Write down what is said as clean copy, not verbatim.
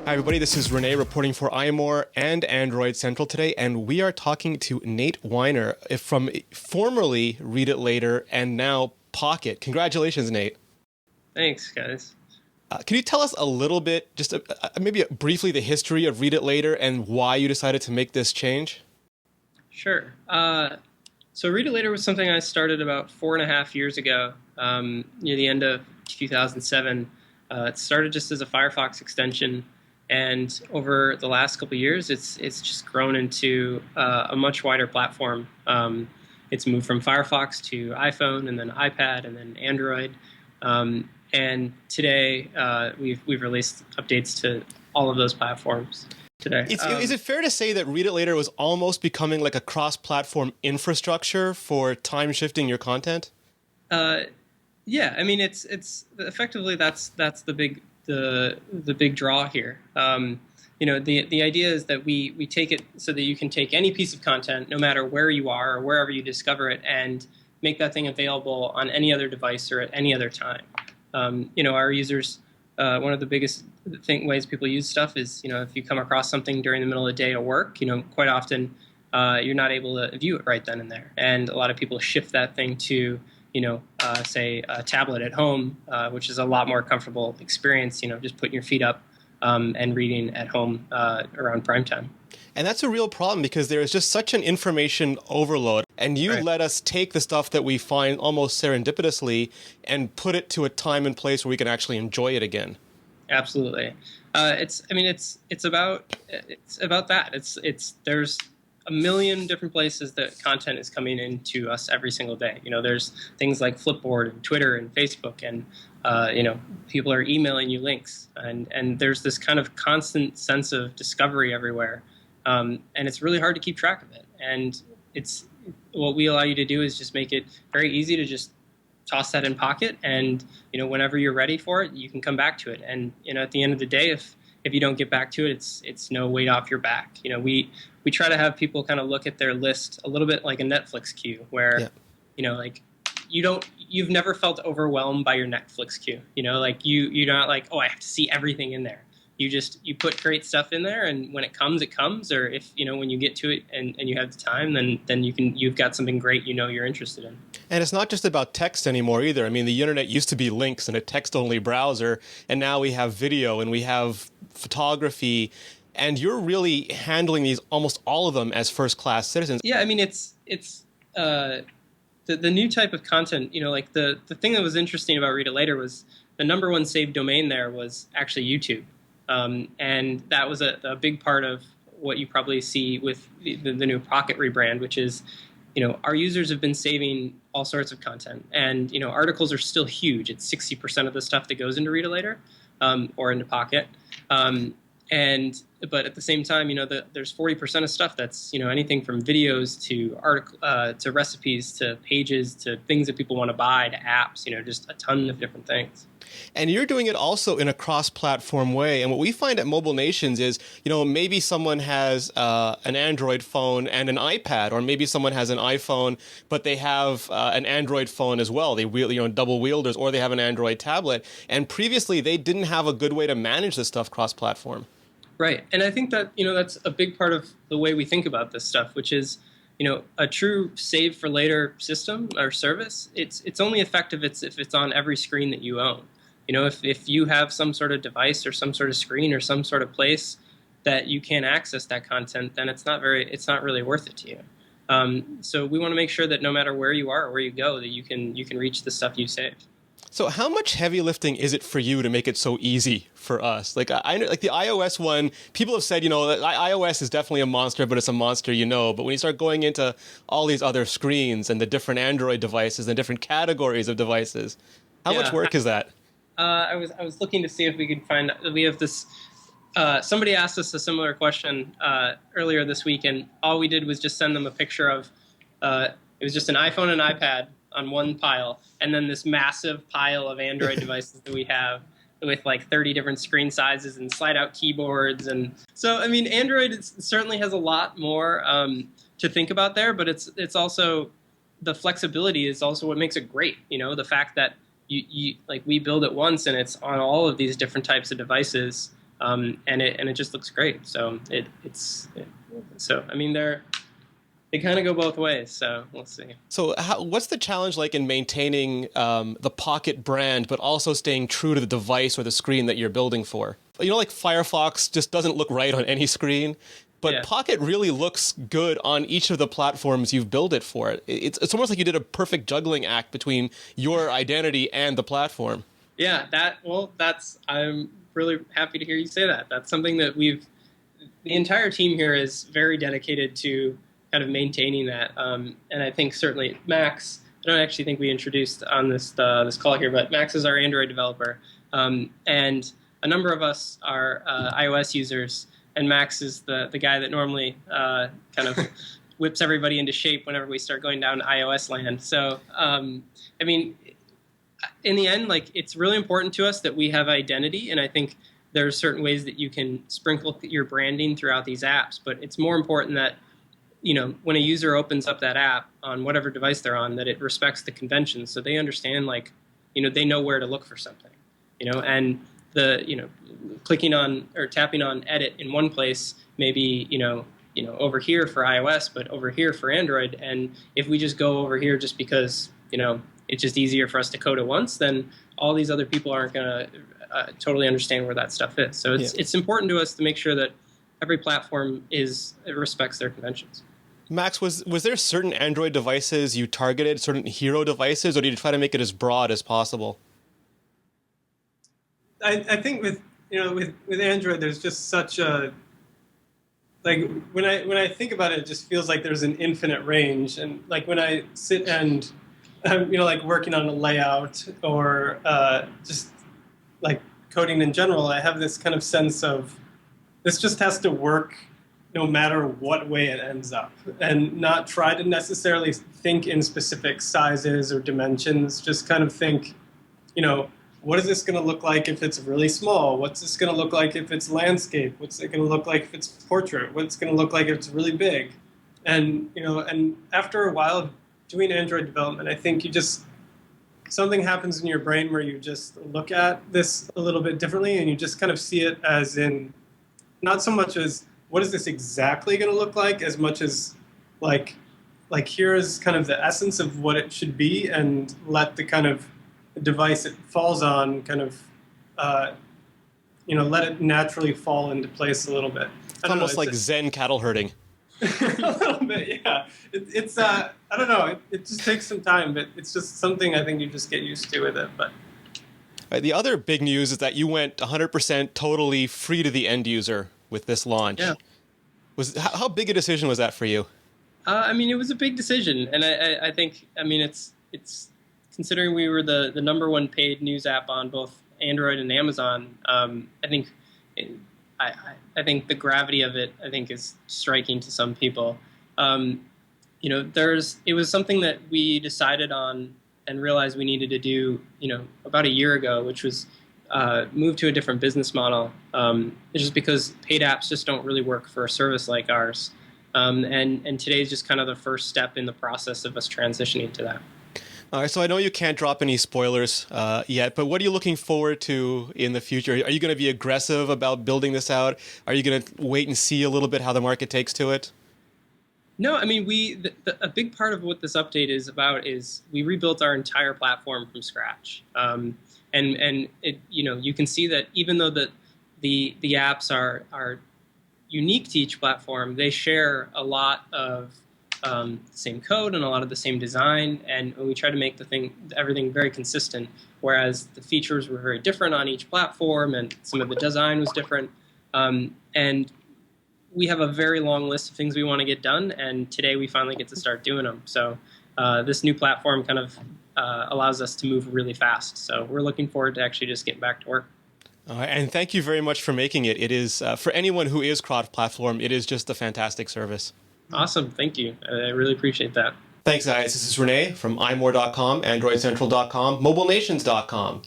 Hi, everybody. This is Rene reporting for iMore and Android Central today, and we are talking to Nate Weiner from formerly Read It Later and now Pocket. Congratulations, Nate. Thanks, guys. Can you tell us a little bit, just maybe briefly, the history of Read It Later and why you decided to make this change? Sure. So Read It Later was something I started about 4.5 years ago, near the end of 2007. It started just as a Firefox extension, and over the last couple of years, it's just grown into a much wider platform. It's moved from Firefox to iPhone, and then iPad, and then Android. And today, we've released updates to all of those platforms today. Is it fair to say that Read It Later was almost becoming like a cross-platform infrastructure for time shifting your content? Yeah, I mean it's effectively that's the big draw here. The idea is that we take it so that you can take any piece of content, no matter where you are or wherever you discover it, and make that thing available on any other device or at any other time. Our users, one of the biggest ways people use stuff is, if you come across something during the middle of the day at work, quite often you're not able to view it right then and there. And a lot of people shift that thing to, say a tablet at home, which is a lot more comfortable experience, just putting your feet up and reading at home around prime time. And that's a real problem because there is just such an information overload. And you let us take the stuff that we find almost serendipitously and put it to a time and place where we can actually enjoy it again. Absolutely. It's about that. There's a million different places that content is coming into us every single day. There's things like Flipboard and Twitter and Facebook, and people are emailing you links, and there's this kind of constant sense of discovery everywhere, and it's really hard to keep track of it. And it's what we allow you to do is just make it very easy to just toss that in Pocket, and whenever you're ready for it, you can come back to it. And at the end of the day, if you don't get back to it, it's no weight off your back. We try to have people kind of look at their list a little bit like a Netflix queue, where you've never felt overwhelmed by your Netflix queue. You're not like, oh, I have to see everything in there. You put great stuff in there, and when it comes, it comes. Or if when you get to it and you have the time, then you've got something great you're interested in. And it's not just about text anymore either. I mean, the internet used to be links and a text-only browser, and now we have video and we have photography, and you're really handling these, almost all of them, as first-class citizens. Yeah, I mean, it's the new type of content. Like the thing that was interesting about Read It Later was the number one saved domain there was actually YouTube. And that was a big part of what you probably see with the new Pocket rebrand, which is, our users have been saving all sorts of content. And, articles are still huge. It's 60% of the stuff that goes into Read It Later or into Pocket. But at the same time, there's 40% of stuff that's, anything from videos to recipes to pages to things that people want to buy to apps, just a ton of different things. And you're doing it also in a cross-platform way. And what we find at Mobile Nations is, maybe someone has an Android phone and an iPad, or maybe someone has an iPhone, but they have an Android phone as well. They double wielders, or they have an Android tablet. And previously, they didn't have a good way to manage this stuff cross-platform. Right. And I think that, that's a big part of the way we think about this stuff, which is, a true save for later system or service. It's only effective if it's on every screen that you own. If you have some sort of device or some sort of screen or some sort of place that you can't access that content, then it's not really worth it to you. So we want to make sure that no matter where you are or where you go, that you can reach the stuff you saved. So how much heavy lifting is it for you to make it so easy for us? Like I know, like the iOS one, people have said, iOS is definitely a monster, but it's a monster, But when you start going into all these other screens and the different Android devices and different categories of devices, how much work is that? I was looking to see if we could find. We have this. Somebody asked us a similar question earlier this week, and all we did was just send them a picture of. It was just an iPhone and iPad on one pile, and then this massive pile of Android devices that we have with like 30 different screen sizes and slide-out keyboards. And so, I mean, Android certainly has a lot more to think about there, but it's also the flexibility is also what makes it great. The fact that you like we build it once and it's on all of these different types of devices and it just looks great. So I mean they kind of go both ways. So we'll see. So what's the challenge like in maintaining the Pocket brand, but also staying true to the device or the screen that you're building for? You know, like Firefox just doesn't look right on any screen, but Yeah. Pocket really looks good on each of the platforms you've built it for. It's almost like you did a perfect juggling act between your identity and the platform. Yeah, I'm really happy to hear you say that. That's something that the entire team here is very dedicated to kind of maintaining that. And I think certainly Max, I don't actually think we introduced on this call here, but Max is our Android developer. And a number of us are iOS users, and Max is the guy that normally kind of whips everybody into shape whenever we start going down iOS land. So, I mean, in the end, like, it's really important to us that we have identity, and I think there are certain ways that you can sprinkle your branding throughout these apps, but it's more important that, you know, when a user opens up that app on whatever device they're on, that it respects the conventions, so they understand, like, you know, they know where to look for something, you know, and clicking on or tapping on edit in one place, maybe, over here for iOS, but over here for Android. And if we just go over here just because, you know, it's just easier for us to code it once, then all these other people aren't going to totally understand where that stuff is. So it's important to us to make sure that every platform it respects their conventions. Max, was there certain Android devices you targeted, certain hero devices, or did you try to make it as broad as possible? I think with Android, there's just such a, like, when I think about it, it just feels like there's an infinite range. And like when I sit and I'm like working on a layout or just like coding in general, I have this kind of sense of this just has to work no matter what way it ends up, and not try to necessarily think in specific sizes or dimensions. Just kind of think, what is this going to look like if it's really small? What's this going to look like if it's landscape? What's it going to look like if it's portrait? What's it going to look like if it's really big? And and after a while of doing Android development, I think something happens in your brain where you just look at this a little bit differently, and you just kind of see it as in, not so much as what is this exactly going to look like, as much as like here is kind of the essence of what it should be, and let the kind of device it falls on kind of let it naturally fall into place a little bit. It's almost like Zen cattle herding. A little bit, yeah. It's I don't know. It just takes some time, but it's just something I think you just get used to with it. But the other big news is that you went 100% totally free to the end user with this launch. Yeah. How big a decision was that for you? I mean, it was a big decision, and I think, I mean, it's considering we were the number one paid news app on both Android and Amazon. I think I think the gravity of it, I think, is striking to some people. It was something that we decided on and realized we needed to do, about a year ago, which was move to a different business model. It's just because paid apps just don't really work for a service like ours. And today is just kind of the first step in the process of us transitioning to that. All right, so I know you can't drop any spoilers yet, but what are you looking forward to in the future? Are you going to be aggressive about building this out? Are you going to wait and see a little bit how the market takes to it? No, I mean, a big part of what this update is about is we rebuilt our entire platform from scratch. And it, you can see that even though the apps are unique to each platform, they share a lot of same code and a lot of the same design, and we try to make everything very consistent, whereas the features were very different on each platform and some of the design was different. And we have a very long list of things we want to get done, and today we finally get to start doing them. So this new platform kind of allows us to move really fast. So we're looking forward to actually just getting back to work. And thank you very much for making it. It is, for anyone who is cross-platform, it is just a fantastic service. Awesome. Thank you. I really appreciate that. Thanks, guys. This is Rene from imore.com, androidcentral.com, mobilenations.com.